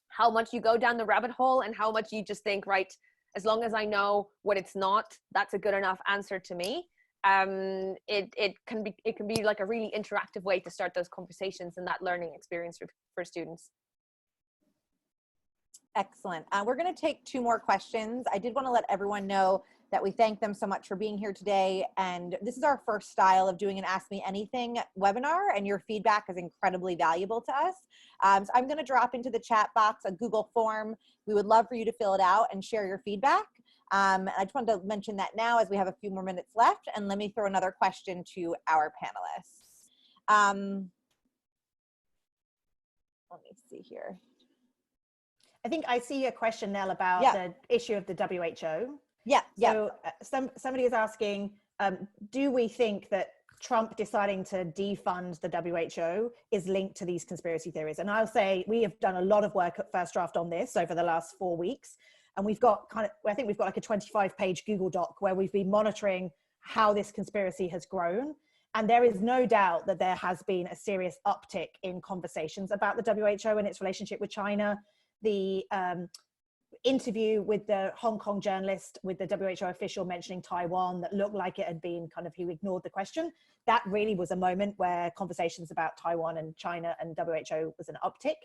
Speaker 1: how much you go down the rabbit hole and how much you just think, right, as long as I know what it's not, that's a good enough answer to me. It can be like a really interactive way to start those conversations and that learning experience for students.
Speaker 3: Excellent. We're going to take 2 more questions. I did want to let everyone know that we thank them so much for being here today. And this is our first style of doing an Ask Me Anything webinar, and your feedback is incredibly valuable to us. So I'm going to drop into the chat box a Google form. We would love for you to fill it out and share your feedback. I just wanted to mention that now as we have a few more minutes left, and let me throw another question to our panelists. Let me see here.
Speaker 2: I think I see a question, Nell, about the issue of the WHO.
Speaker 3: Yeah.
Speaker 2: So somebody is asking, do we think that Trump deciding to defund the WHO is linked to these conspiracy theories? And I'll say we have done a lot of work at First Draft on this over the last 4 weeks. And we've got I think we've got like a 25-page Google Doc where we've been monitoring how this conspiracy has grown. And there is no doubt that there has been a serious uptick in conversations about the WHO and its relationship with China. The interview with the Hong Kong journalist with the WHO official mentioning Taiwan that looked like it had been kind of, he ignored the question. That really was a moment where conversations about Taiwan and China and WHO was an uptick.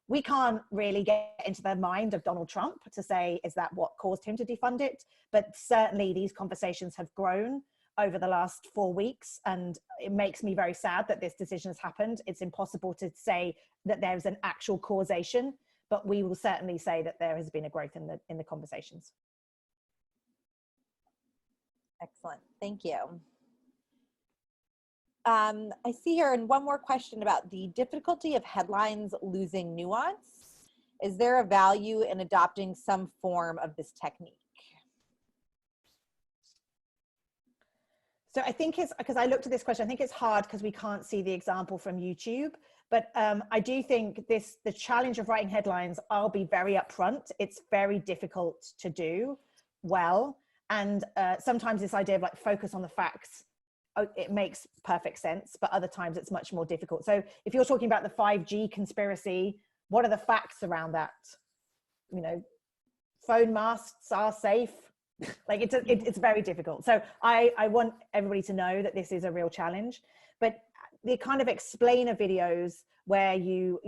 Speaker 2: We can't really get into the mind of Donald Trump to say, is that what caused him to defund it? But certainly these conversations have grown over the last 4 weeks, and it makes me very sad that this decision has happened. It's impossible to say that there's an actual causation, but we will certainly say that there has been a growth in the conversations.
Speaker 3: Excellent, thank you. I see here, and one more question about the difficulty of headlines losing nuance. Is there a value in adopting some form of this technique?
Speaker 2: So I think it's, because I looked at this question, I think it's hard because we can't see the example from YouTube, but I do think the challenge of writing headlines, I'll be very upfront, it's very difficult to do well. And sometimes this idea of like focus on the facts, it makes perfect sense, but other times it's much more difficult. So if you're talking about the 5G conspiracy, what are the facts around that? You know, phone masts are safe. Like it's very difficult. So I want everybody to know that this is a real challenge, but the kind of explainer videos where you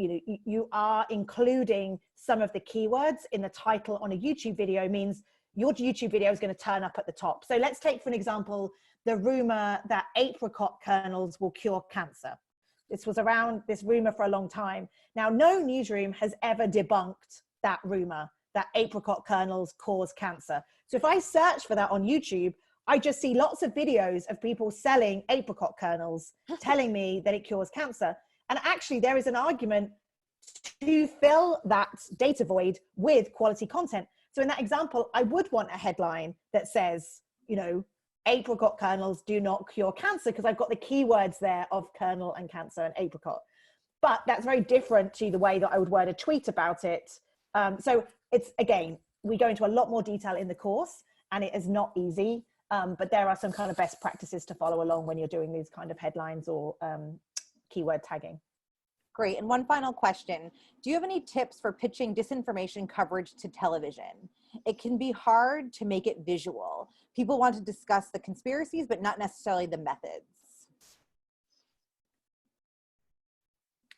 Speaker 2: are including some of the keywords in the title on a YouTube video means your YouTube video is going to turn up at the top. So let's take, for an example, the rumor that apricot kernels will cure cancer. This was around, this rumor, for a long time. Now, no newsroom has ever debunked that rumor that apricot kernels cause cancer. So if I search for that on YouTube, I just see lots of videos of people selling apricot kernels, telling me that it cures cancer. And actually there is an argument to fill that data void with quality content. So in that example, I would want a headline that says, you know, apricot kernels do not cure cancer, because I've got the keywords there of kernel and cancer and apricot. But that's very different to the way that I would word a tweet about it. So it's, again, we go into a lot more detail in the course, and it is not easy, but there are some kind of best practices to follow along when you're doing these kind of headlines or keyword tagging.
Speaker 3: Great. And one final question. Do you have any tips for pitching disinformation coverage to television? It can be hard to make it visual. People want to discuss the conspiracies, but not necessarily the methods.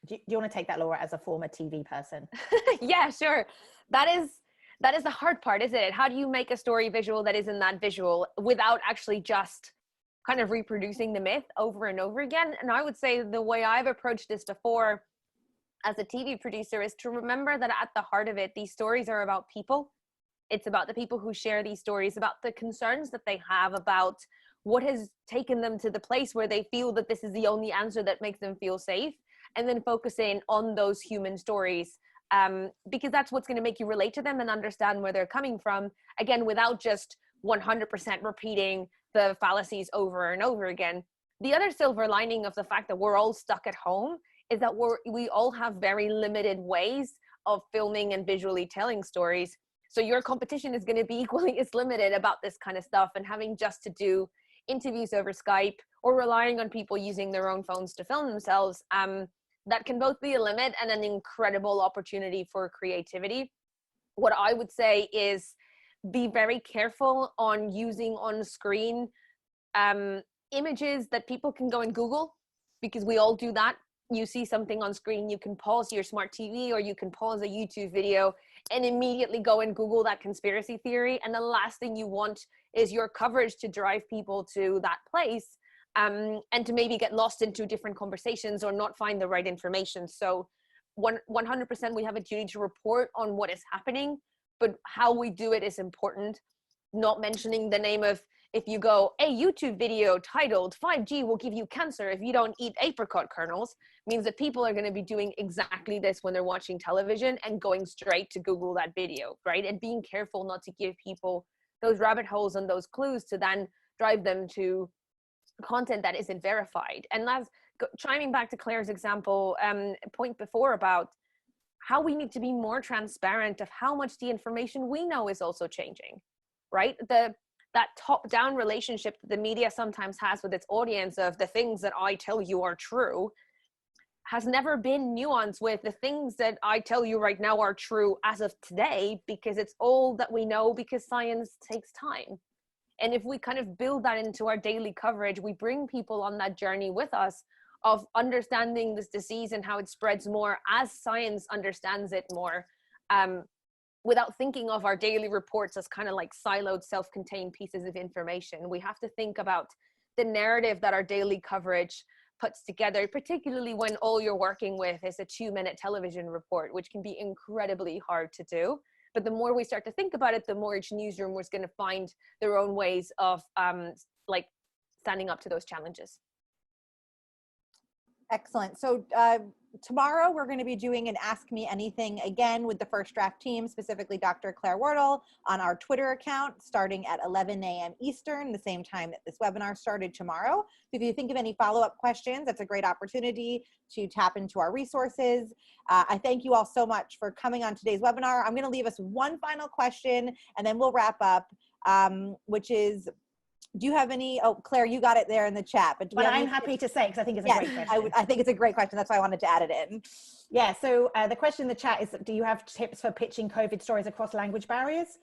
Speaker 2: Do you want to take that, Laura, as a former TV person?
Speaker 1: Yeah, sure. That is the hard part, isn't it? How do you make a story visual that isn't that visual without actually just kind of reproducing the myth over and over again? And I would say the way I've approached this before as a TV producer is to remember that at the heart of it, these stories are about people. It's about the people who share these stories, about the concerns that they have about what has taken them to the place where they feel that this is the only answer that makes them feel safe, and then focusing on those human stories, because that's what's going to make you relate to them and understand where they're coming from, again, without just 100% repeating the fallacies over and over again. The other silver lining of the fact that we're all stuck at home is that we all have very limited ways of filming and visually telling stories. So your competition is going to be equally as limited about this kind of stuff, and having just to do interviews over Skype or relying on people using their own phones to film themselves, that can both be a limit and an incredible opportunity for creativity. What I would say is be very careful on using on screen images that people can go and Google, because we all do that you see something on screen, you can pause your smart TV or you can pause a YouTube video and immediately go and Google that conspiracy theory. And the last thing you want is your coverage to drive people to that place, and to maybe get lost into different conversations or not find the right information. So 100% we have a duty to report on what is happening, but how we do it is important. Not mentioning the name of, if you go, a YouTube video titled 5G will give you cancer if you don't eat apricot kernels, means that people are going to be doing exactly this when they're watching television and going straight to Google that video, right? And being careful not to give people those rabbit holes and those clues to then drive them to content that isn't verified. And that's chiming back to Claire's example, point before about how we need to be more transparent of how much the information we know is also changing, right? That top-down relationship that the media sometimes has with its audience of the things that I tell you are true has never been nuanced with the things that I tell you right now are true as of today, because it's all that we know, because science takes time. And if we kind of build that into our daily coverage, we bring people on that journey with us of understanding this disease and how it spreads more as science understands it more, without thinking of our daily reports as kind of like siloed, self-contained pieces of information. We have to think about the narrative that our daily coverage puts together, particularly when all you're working with is a 2-minute television report, which can be incredibly hard to do. But the more we start to think about it, the more each newsroom was going to find their own ways of like standing up to those challenges.
Speaker 3: Excellent. So tomorrow we're going to be doing an Ask Me Anything again with the First Draft team, specifically Dr. Claire Wardle, on our Twitter account starting at 11 a.m. Eastern, the same time that this webinar started tomorrow. So if you think of any follow-up questions, that's a great opportunity to tap into our resources. I thank you all so much for coming on today's webinar. I'm going to leave us one final question and then we'll wrap up, which is, do you have any, oh, Claire, you got it there in the chat. But
Speaker 2: I'm happy to say, because I think it's a great question.
Speaker 3: I think it's a great question. That's why I wanted to add it in.
Speaker 2: Yeah, so the question in the chat is, do you have tips for pitching COVID stories across language barriers?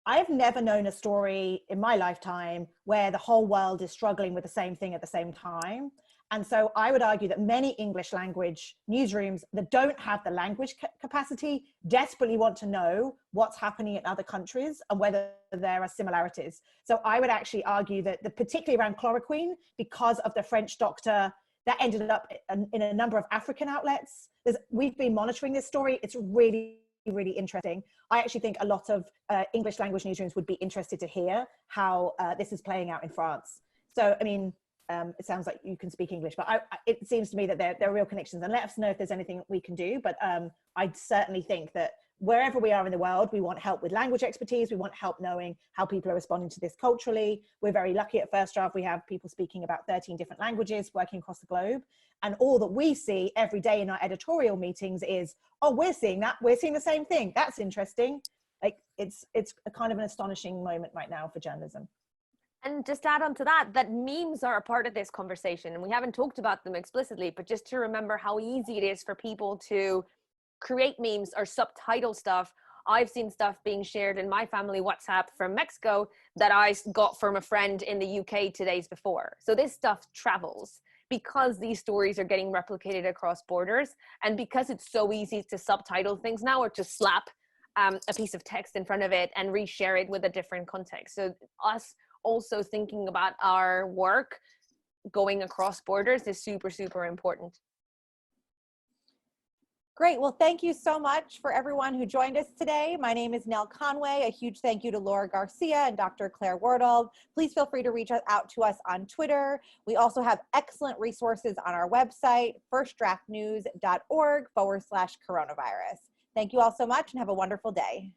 Speaker 2: I've never known a story in my lifetime where the whole world is struggling with the same thing at the same time. And so I would argue that many English language newsrooms that don't have the language capacity desperately want to know what's happening in other countries and whether there are similarities. So I would actually argue that particularly around chloroquine, because of the French doctor that ended up in a number of African outlets, we've been monitoring this story. It's really, really interesting. I actually think a lot of English language newsrooms would be interested to hear how this is playing out in France. So, I mean, it sounds like you can speak English, but it seems to me that there are real connections, and let us know if there's anything we can do. But I certainly think that wherever we are in the world, we want help with language expertise. We want help knowing how people are responding to this culturally. We're very lucky at First Draft. We have people speaking about 13 different languages working across the globe. And all that we see every day in our editorial meetings is, oh, we're seeing that. We're seeing the same thing. That's interesting. Like it's a kind of an astonishing moment right now for journalism.
Speaker 1: And just add on to that, that memes are a part of this conversation, and we haven't talked about them explicitly, but just to remember how easy it is for people to create memes or subtitle stuff. I've seen stuff being shared in my family WhatsApp from Mexico that I got from a friend in the UK 2 days before. So this stuff travels because these stories are getting replicated across borders, and because it's so easy to subtitle things now or to slap a piece of text in front of it and reshare it with a different context. So us also thinking about our work going across borders is super, super important.
Speaker 3: Great. Well, thank you so much for everyone who joined us today. My name is Nell Conway. A huge thank you to Laura Garcia and Dr. Claire Wardle. Please feel free to reach out to us on Twitter. We also have excellent resources on our website, firstdraftnews.org/coronavirus. Thank you all so much and have a wonderful day.